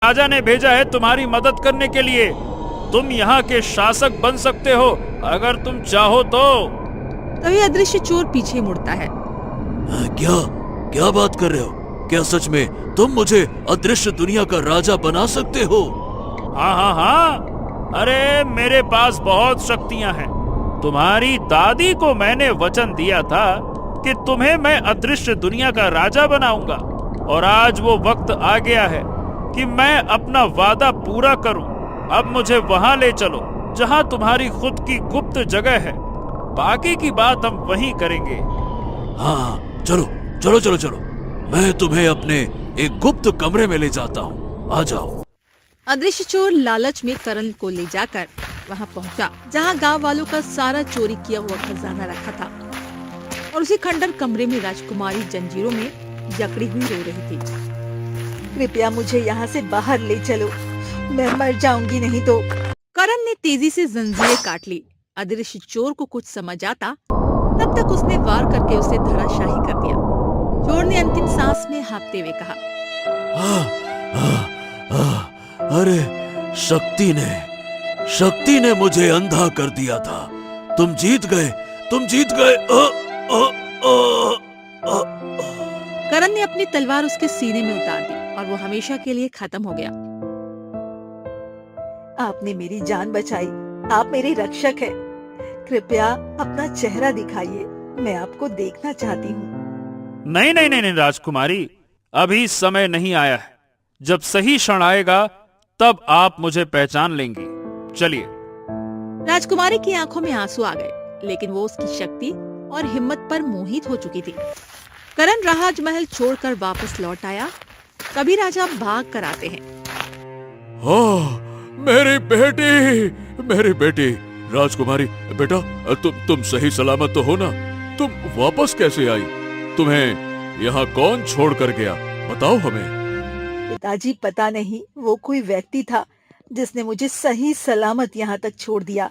राजा ने भेजा है तुम्हारी मदद करने के लिए। तुम यहाँ के शासक बन सकते हो अगर तुम चाहो तो। तभी अदृश्य चोर पीछे मुड़ता है। क्या क्या बात कर रहे हो? क्या सच में तुम मुझे अदृश्य दुनिया का राजा बना सकते हो? हाँ हाँ हाँ, अरे मेरे पास बहुत शक्तियां हैं। तुम्हारी दादी को मैंने वचन दिया था कि तुम्हें मैं अदृश्य दुनिया का राजा बनाऊंगा, और आज वो वक्त आ गया है कि मैं अपना वादा पूरा करूं। अब मुझे वहां ले चलो जहां तुम्हारी खुद की गुप्त जगह है। बाकी की बात हम वहीं करेंगे। हाँ, चलो चलो चलो चलो, मैं तुम्हें अपने एक गुप्त कमरे में ले जाता हूँ, आ जाओ। अदृश्य चोर लालच में करण को ले जाकर वहां पहुंचा जहां गांव वालों का सारा चोरी किया हुआ खजाना रखा था, और उसी खंडर कमरे में राजकुमारी जंजीरों में जकड़ी हुई रो रही थी। कृपया मुझे यहाँ से बाहर ले चलो, मैं मर जाऊंगी नहीं तो। करण ने तेजी से जंजीरें काट ली। अदृश्य चोर को कुछ समझ आता तब तक उसने वार करके उसे धराशाही कर दिया। चोर ने अंतिम सांस में हाँफते हुए कहा, अरे शक्ति ने मुझे अंधा कर दिया था। तुम जीत गए, तुम जीत गए। करण ने अपनी तलवार उसके सीने में उतार दी और वो हमेशा के लिए खत्म हो गया। आपने मेरी जान बचाई, आप मेरे रक्षक हैं। कृपया अपना चेहरा दिखाइए, मैं आपको देखना चाहती हूँ। नहीं नहीं नहीं नहीं राजकुमारी, अभी समय नहीं आया है। जब सही क्षण आएगा तब आप मुझे पहचान लेंगी। चलिए। राजकुमारी की आंखों में आंसू आ गए, लेकिन वो उसकी शक्ति और हिम्मत पर मोहित हो चुकी थी। करण राजमहल छोड़कर वापस लौट आया। कभी राजा भाग कर आते हैं। मेरी बेटी राजकुमारी, बेटा तुम सही सलामत तो हो ना? तुम वापस कैसे आई? तुम्हें यहाँ कौन छोड़ कर गया, बताओ हमें। पिताजी, पता नहीं वो कोई व्यक्ति था जिसने मुझे सही सलामत यहाँ तक छोड़ दिया।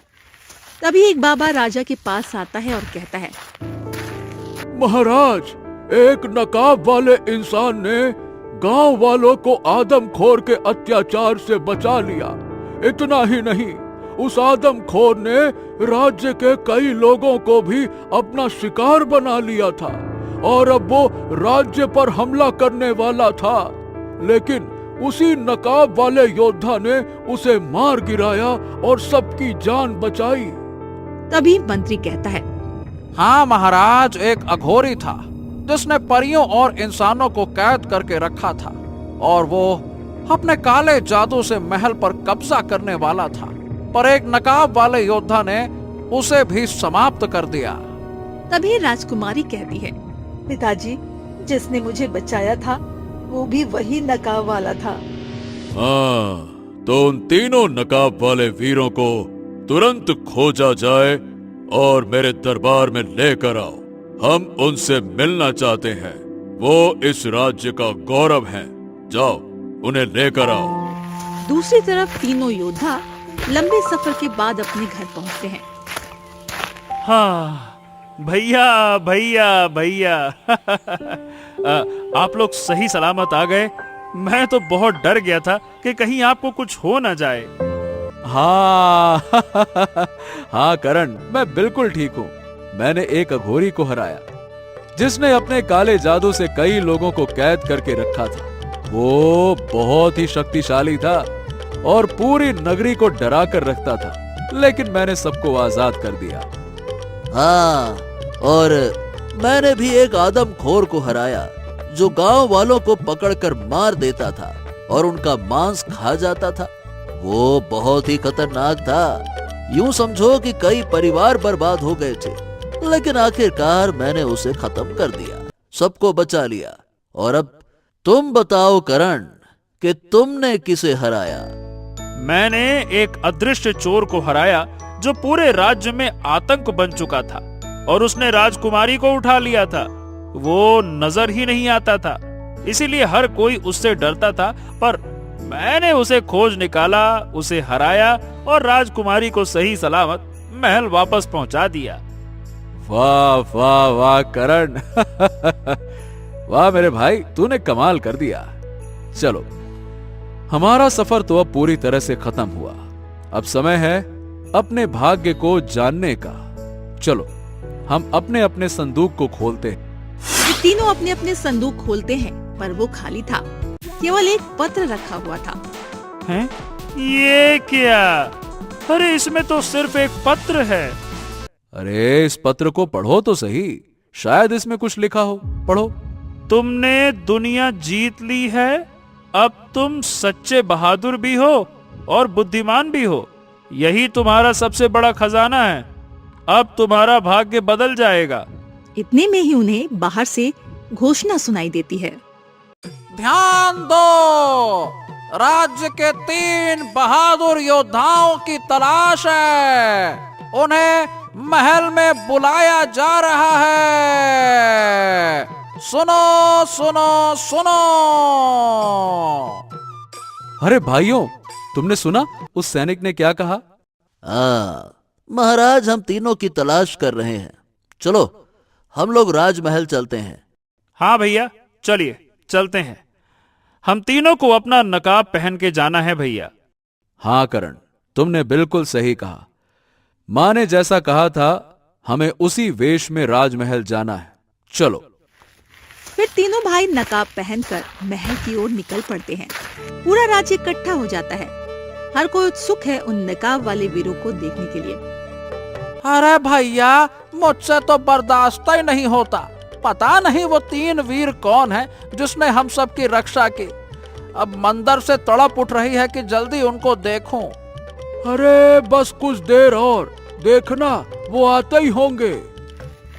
तभी एक बाबा राजा के पास आता है और कहता है, महाराज, एक नकाब वाले इंसान ने गांव वालों को आदमखोर के अत्याचार से बचा लिया। इतना ही नहीं, उस आदमखोर ने राज्य के कई लोगों को भी अपना शिकार बना लिया था, और अब वो राज्य पर हमला करने वाला था, लेकिन उसी नकाब वाले योद्धा ने उसे मार गिराया और सबकी जान बचाई। तभी मंत्री कहता है, हाँ महाराज, एक अघोरी था जिसने परियों और इंसानों को कैद करके रखा था, और वो अपने काले जादू से महल पर कब्जा करने वाला था, पर एक नकाब वाले योद्धा ने उसे भी समाप्त कर दिया। तभी राजकुमारी कहती है, पिताजी, जिसने मुझे बचाया था वो भी वही नकाब वाला था। हाँ, तो उन तीनों नकाब वाले वीरों को तुरंत खोजा जाए और मेरे दरबार में लेकर आओ। हम उनसे मिलना चाहते हैं। वो इस राज्य का गौरव हैं। जाओ, उन्हें लेकर आओ। दूसरी तरफ तीनों योद्धा लंबे सफर के बाद अपने घर पहुंचते हैं। हाँ भैया भैया भैया आप लोग सही सलामत आ गए। मैं तो बहुत डर गया था कि कहीं आपको कुछ हो ना जाए। हाँ हाँ करण, मैं बिल्कुल ठीक हूँ। मैंने एक अघोरी को हराया जिसने अपने काले जादू से कई लोगों को कैद करके रखा था। वो बहुत ही शक्तिशाली था और पूरी नगरी को डरा कर रखता था, लेकिन मैंने सबको आजाद कर दिया। हाँ, और मैंने भी एक आदमखोर को हराया जो गांव वालों को पकड़कर मार देता था और उनका मांस खा जाता था। वो बहुत ही खतरनाक था। यूं समझो कि कई परिवार बर्बाद हो गए थे, लेकिन आखिरकार मैंने उसे खत्म कर दिया, सबको बचा लिया। और अब तुम बताओ करण कि तुमने किसे हराया? मैंने एक अदृश्य चोर को हराया जो पूरे राज्य में आतंक बन चुका था, और उसने राजकुमारी को उठा लिया था। वो नजर ही नहीं आता था, इसीलिए हर कोई उससे डरता था, पर मैंने उसे खोज निकाला, उसे हराया और राजकुमारी को सही सलामत महल वापस पहुंचा दिया। वाह वाह वाह करण वाह मेरे भाई, तूने कमाल कर दिया। चलो हमारा सफर तो अब पूरी तरह से खत्म हुआ। अब समय है अपने भाग्य को जानने का। चलो हम अपने अपने संदूक को खोलते हैं। ये तीनों अपने अपने संदूक खोलते हैं, पर वो खाली था। केवल एक पत्र रखा हुआ था। हैं? ये क्या? अरे इसमें तो सिर्फ एक पत्र है। अरे इस पत्र को पढ़ो तो सही, शायद इसमें कुछ लिखा हो। पढ़ो। तुमने दुनिया जीत ली है। अब तुम सच्चे बहादुर भी हो और बुद्धिमान भी हो। यही तुम्हारा सबसे बड़ा खजाना है। अब तुम्हारा भाग्य बदल जाएगा। इतने में ही उन्हें बाहर से घोषणा सुनाई देती है। ध्यान दो, राज्य के 3 बहादुर योद्धाओं की तलाश है। उन्हें महल में बुलाया जा रहा है। सुनो सुनो सुनो। अरे भाइयों, तुमने सुना उस सैनिक ने क्या कहा? महाराज, हम तीनों की तलाश कर रहे हैं। चलो हम लोग राजमहल चलते हैं। हाँ भैया, चलिए चलते हैं। हम तीनों को अपना नकाब पहन के जाना है भैया। हाँ करण, तुमने बिल्कुल सही कहा। माँ ने जैसा कहा था, हमें उसी वेश में राजमहल जाना है। चलो। फिर तीनों भाई नकाब पहनकर महल की ओर निकल पड़ते हैं। पूरा राज्य इकट्ठा हो जाता है। हर कोई उत्सुक है उन नकाब वाले वीरों को देखने के लिए। अरे भैया, मुझसे तो बर्दाश्त ही नहीं होता। पता नहीं वो 3 वीर कौन है जिसने हम सब की रक्षा की। अब मंदिर से तड़प उठ रही है कि जल्दी उनको देखूं। अरे बस कुछ देर और, देखना वो आते ही होंगे।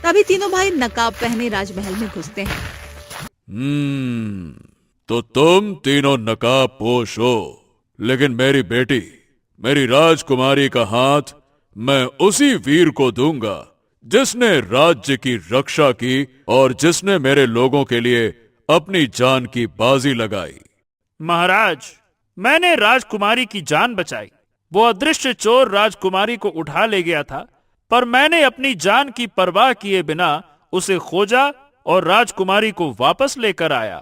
तभी तीनों भाई नकाब पहने राजमहल में घुसते हैं। तो तुम तीनों नकाब पोश हो, लेकिन मेरी बेटी, मेरी राजकुमारी का हाथ मैं उसी वीर को दूंगा जिसने राज्य की रक्षा की और जिसने मेरे लोगों के लिए अपनी जान की बाजी लगाई। महाराज, मैंने राजकुमारी की जान बचाई। वो अदृश्य चोर राजकुमारी को उठा ले गया था, पर मैंने अपनी जान की परवाह किए बिना उसे खोजा और राजकुमारी को वापस लेकर आया।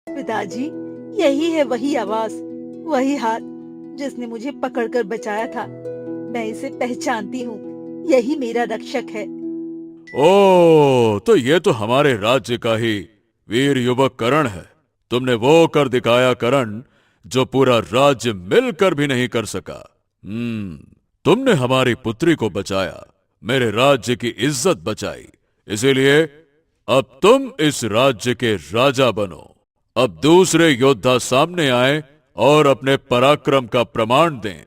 पिताजी, यही है वही आवाज, वही हाथ जिसने मुझे पकड़कर बचाया था। मैं इसे पहचानती हूँ। यही मेरा रक्षक है। ओ, तो ये तो हमारे राज्य का ही वीर युवक करण है। तुमने वो कर दिखाया करण, जो पूरा राज्य मिलकर भी नहीं कर सका। तुमने हमारी पुत्री को बचाया, मेरे राज्य की इज्जत बचाई। इसीलिए अब तुम इस राज्य के राजा बनो। अब दूसरे योद्धा सामने आए और अपने पराक्रम का प्रमाण दें।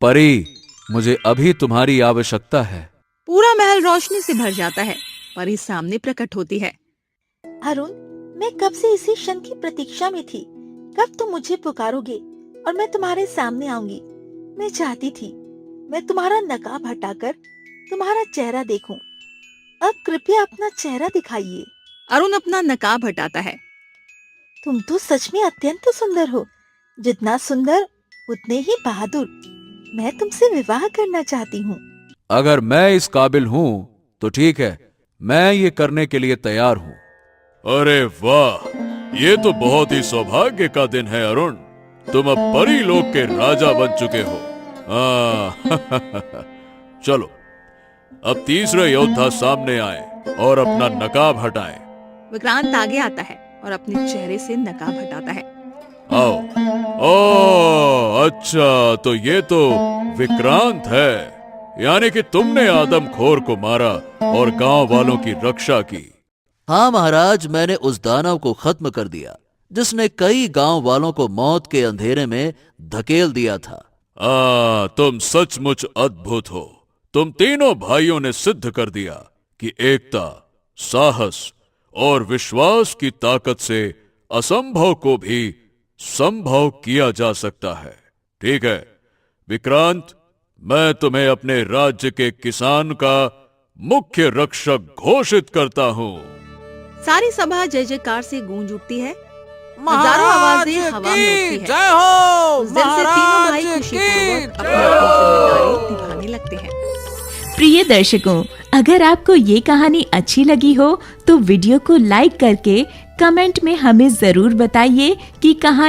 परी, मुझे अभी तुम्हारी आवश्यकता है। पूरा महल रोशनी से भर जाता है। परी सामने प्रकट होती है। अरुण, मैं कब से इसी क्षण की प्रतीक्षा में थी। कब तुम मुझे पुकारोगे और मैं तुम्हारे सामने आऊंगी। मैं चाहती थी मैं तुम्हारा नकाब हटाकर तुम्हारा चेहरा देखूं। अब कृपया अपना चेहरा दिखाइए। अरुण अपना नकाब हटाता है। तुम तो सच में अत्यंत सुंदर हो। जितना सुंदर उतने ही बहादुर। मैं तुमसे विवाह करना चाहती हूँ। अगर मैं इस काबिल हूं तो ठीक है, मैं ये करने के लिए तैयार हूं। अरे वाह, ये तो बहुत ही सौभाग्य का दिन है अरुण। तुम अब परी लोक के राजा बन चुके हो। चलो अब तीसरे योद्धा सामने आए और अपना नकाब हटाएं। विक्रांत आगे आता है और अपने चेहरे से नकाब हटाता है। आओ। ओ अच्छा, तो ये तो विक्रांत है। यानी कि तुमने आदमखोर को मारा और गांव वालों की रक्षा की। हाँ महाराज, मैंने उस दानव को खत्म कर दिया जिसने कई गांव वालों को मौत के अंधेरे में धकेल दिया था। तुम सचमुच अद्भुत हो। तुम तीनों भाइयों ने सिद्ध कर दिया कि एकता, साहस और विश्वास की ताकत से असंभव को भी संभव किया जा सकता है। ठीक है विक्रांत, मैं तुम्हें अपने राज्य के किसान का मुख्य रक्षक घोषित करता हूँ। सारी सभा जय जयकार से गूंज उठती है। हजारों आवाजें हवा में उठती है। जय हो उस दिन से तीनों भाई खुशीपूर्वक अपनी जिम्मेदारी निभाने लगते हैं। प्रिय दर्शकों, अगर आपको ये कहानी अच्छी लगी हो तो वीडियो को लाइक करके कमेंट में हमें जरूर बताइए कि कहानी